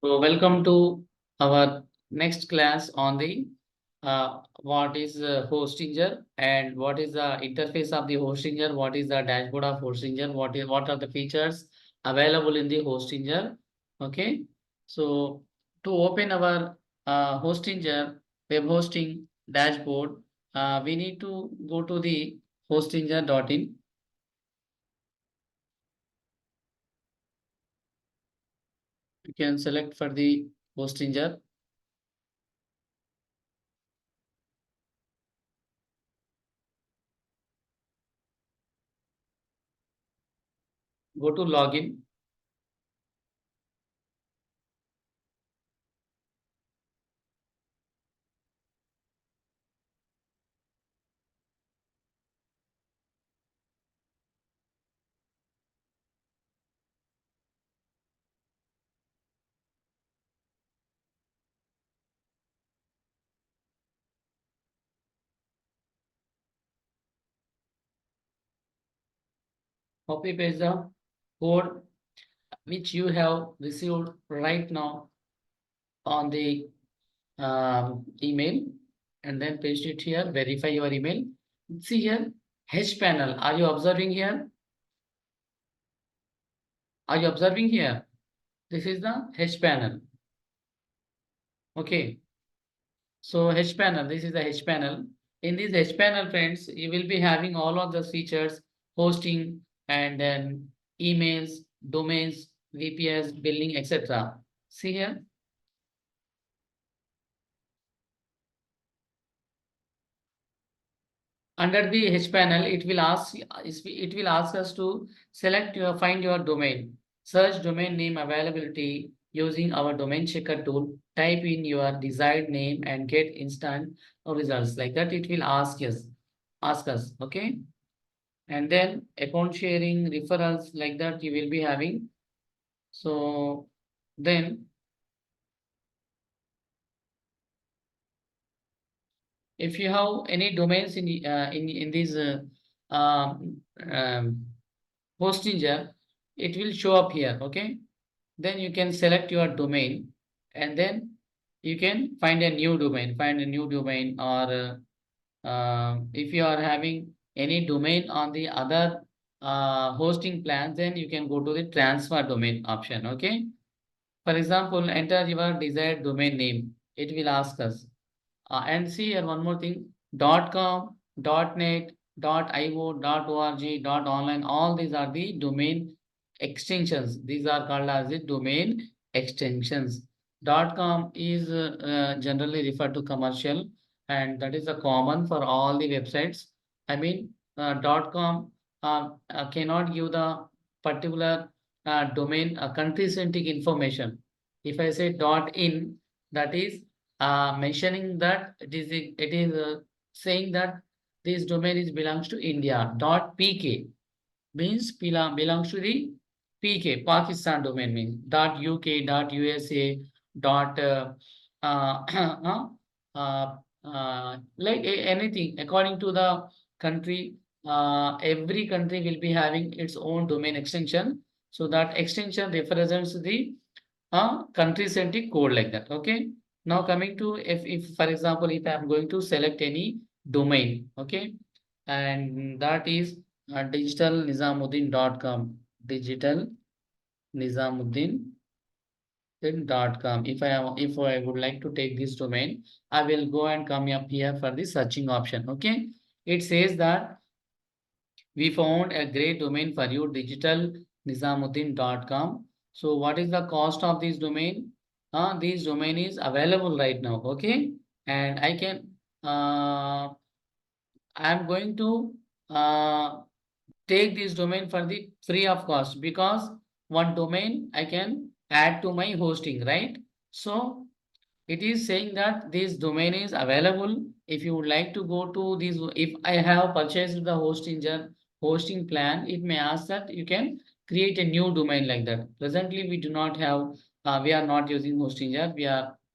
So welcome to our next class on the what is Hostinger and what is the interface of the Hostinger, what is the dashboard of Hostinger, what are the features available in the Hostinger. Okay, so to open our Hostinger web hosting dashboard, we need to go to the hostinger.in. You can select for the Hostinger. Go to login. Copy paste the code which you have received right now on the email, and then paste it here. Verify your email. See here, hPanel. Are you observing here? Are you observing here? This is the hPanel. Okay. So hPanel, this is the hPanel. In this hPanel, friends, you will be having all of the features, hosting, and then emails, domains, VPS, billing, etc. See here. Under the hPanel, it will ask us to find your domain, search domain name availability using our domain checker tool. Type in your desired name and get instant results. Like that, it will ask us. Okay, and then account sharing, referrals, like that you will be having. So then, if you have any domains in this um, um, Hostinger, it will show up here. Okay, then you can select your domain, and then you can find a new domain, or if you are having any domain on the other hosting plans, then you can go to the transfer domain option. Okay, for example, enter your desired domain name. It will ask us. And see here one more thing, .com, .net, .io, .org, .online, all these are the domain extensions. These are called as the domain extensions. .com is generally referred to commercial, and that is a common for all the websites. I mean, .com cannot give the particular domain country-centric information. If I say .in, that is mentioning that it is saying that this domain is belongs to India. .pk means belongs to the PK, Pakistan domain means .uk, .usa, dot like anything according to the country. Every country will be having its own domain extension. So that extension represents the country centric code, like that. Okay. Now coming to, if for example, if I am going to select any domain, okay, and that is digitalnizamuddin.com, digitalnizamuddin.com. If I would like to take this domain, I will go and come up here for the searching option. Okay, it says that we found a great domain for you, digitalnizamuddin.com. So what is the cost of this domain? This domain is available right now. Okay, and I can I'm going to uh, take this domain for the free of cost, because one domain I can add to my hosting, right? So it is saying that this domain is available. If you would like to go to this, if I have purchased the hosting plan, it may ask that you can create a new domain, like that. Presently, we do not have, we are not using Hostinger.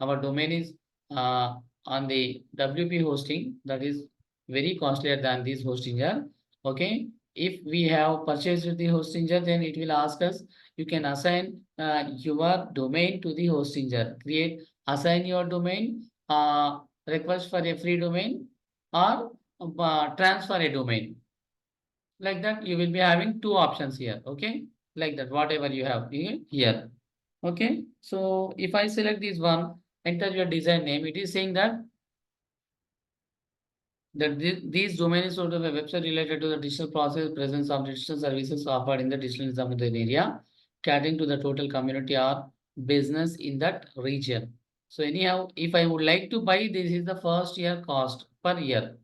Our domain is on the WP hosting, that is very costlier than this Hostinger. Okay. if we have purchased the hostinger, then it will ask us, you can assign your domain to the hostinger. Assign your domain, request for a free domain, or transfer a domain. Like that, you will be having two options here. Okay, like that, whatever you have here. Okay, so if I select this one, enter your design name, it is saying that these domains sort of a website related to the digital process, presence of digital services offered in the digital information area, catering to the total community or business in that region. So anyhow, if I would like to buy, this is the first year cost per year.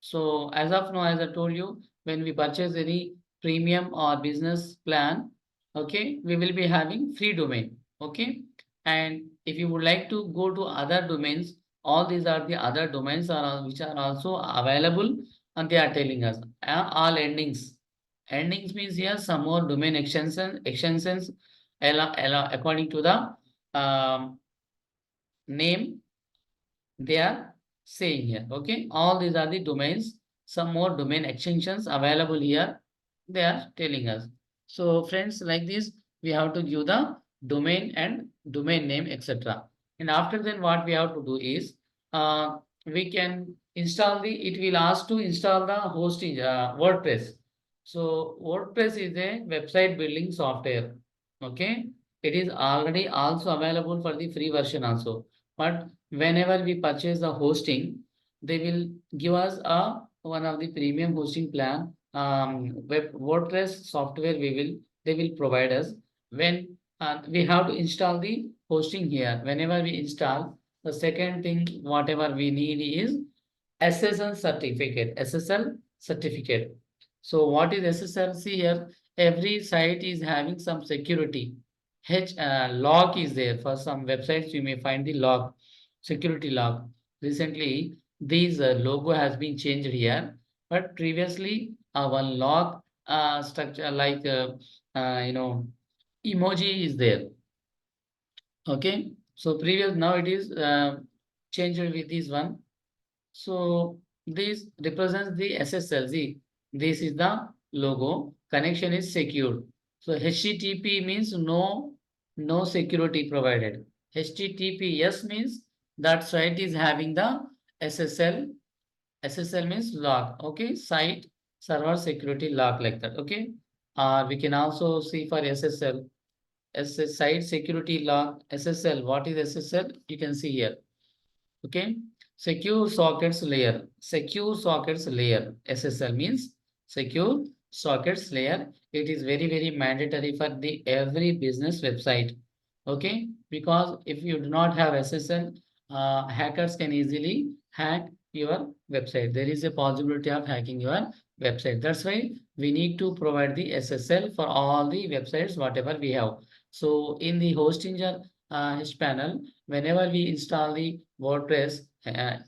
So as of now, as I told you, when we purchase any premium or business plan, okay, we will be having free domain. Okay. And if you would like to go to other domains, all these are the other domains are which are also available, and they are telling us all endings. Endings means here some more domain extensions according to the name they are saying here. Okay, all these are the domains, some more domain extensions available here, they are telling us. So friends, like this we have to give the domain and domain name, etc. And after then what we have to do is we can install the, it will ask to install the hosting WordPress. So WordPress is a website building software. Okay, it is already also available for the free version also, but whenever we purchase the hosting, they will give us a one of the premium hosting plan. WordPress software they will provide us. When we have to install the hosting here. Whenever we install, the second thing whatever we need is SSL certificate. SSL certificate. So what is SSL? See here, every site is having some security. Log is there. For some websites, you may find the log, security log. Recently, this logo has been changed here, but previously, one log structure like emoji is there. Okay, so previous now it is changed with this one. So this represents the SSL. This is the logo. Connection is secured. So HTTP means no security provided. HTTPS means that site is having the SSL. SSL means log. Okay, site server security log, like that. Okay, we can also see for SSL. Site security log SSL. What is SSL? You can see here. Okay, secure sockets layer. Secure sockets layer. SSL means secure sockets layer. It is very mandatory for the every business website. Okay, because if you do not have SSL, hackers can easily hack your website. There is a possibility of hacking your website. That's why we need to provide the SSL for all the websites whatever we have. So in the hosting hPanel, whenever we install the WordPress,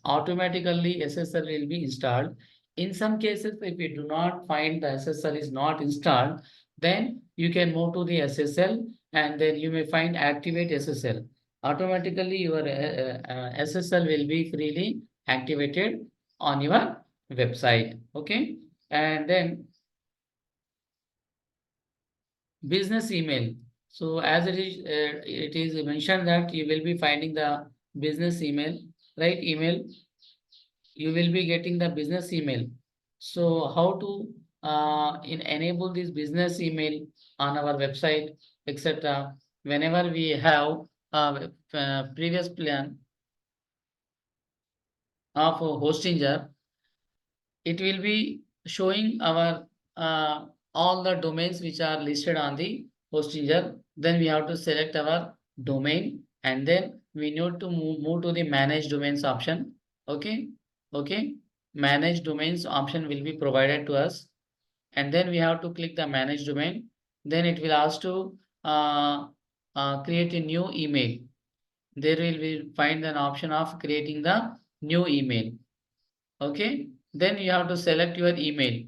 automatically SSL will be installed. In some cases, if you do not find the SSL is not installed, then you can move to the SSL, and then you may find activate SSL. Automatically, your SSL will be freely activated on your website. Okay, and then business email. So as it is mentioned that you will be finding the business email, right? Email, you will be getting the business email. So how to enable this business email on our website, etc. Whenever we have previous plan of hosting job, it will be showing our all the domains which are listed on the hostinger. Then we have to select our domain, and then we need to move to the manage domains option. Okay, okay, manage domains option will be provided to us, and then we have to click the manage domain. Then it will ask to create a new email. There will be find an option of creating the new email. Okay, then you have to select your email.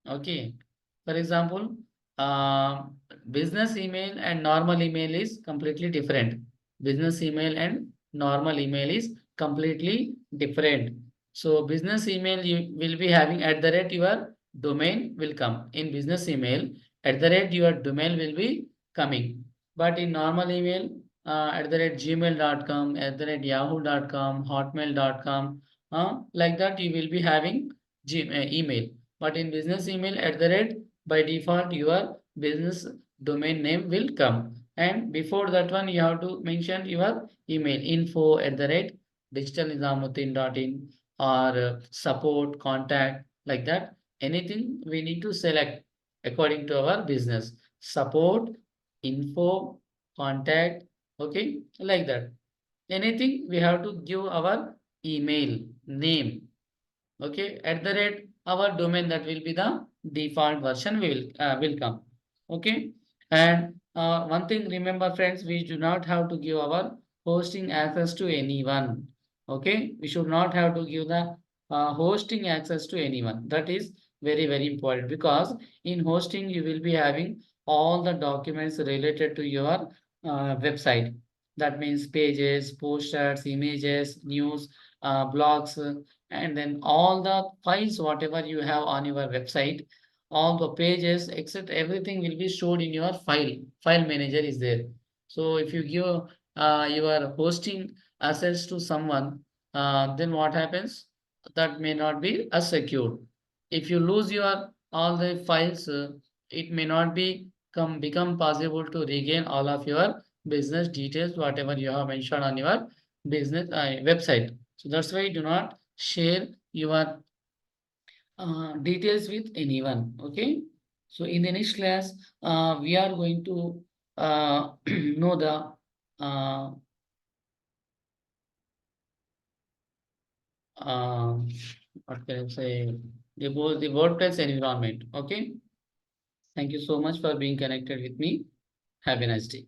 Okay, for example, uh, business email and normal email is completely different. Business email and normal email is completely different. So business email you will be having at the rate your domain will come. In business email, at the rate your domain will be coming. But in normal email, at the rate gmail.com, at the rate yahoo.com, hotmail.com, like that you will be having email. But in business email, at the rate, by default your business domain name will come. And before that one, you have to mention your email info at the rate digitalizamuddin.in or support, contact, like that. Anything we need to select according to our business. Support, info, contact, okay, like that. Anything we have to give our email name, okay, at the rate our domain, that will be the default version will come, okay. And one thing remember friends, we do not have to give our hosting access to anyone, okay. We should not have to give the hosting access to anyone. That is very important, because in hosting you will be having all the documents related to your website. That means pages, posters, images, news, blogs, and then all the files whatever you have on your website, all the pages etc, everything will be stored in your file manager is there. So if you give your hosting access to someone, then what happens, that may not be as secure. If you lose your all the files, it may not be become possible to regain all of your business details whatever you have mentioned on your business website. So that's why do not share your details with anyone, okay. So in the next class, we are going to know the uh, uh, what can I say, the WordPress environment, okay. Thank you so much for being connected with me. Have a nice day.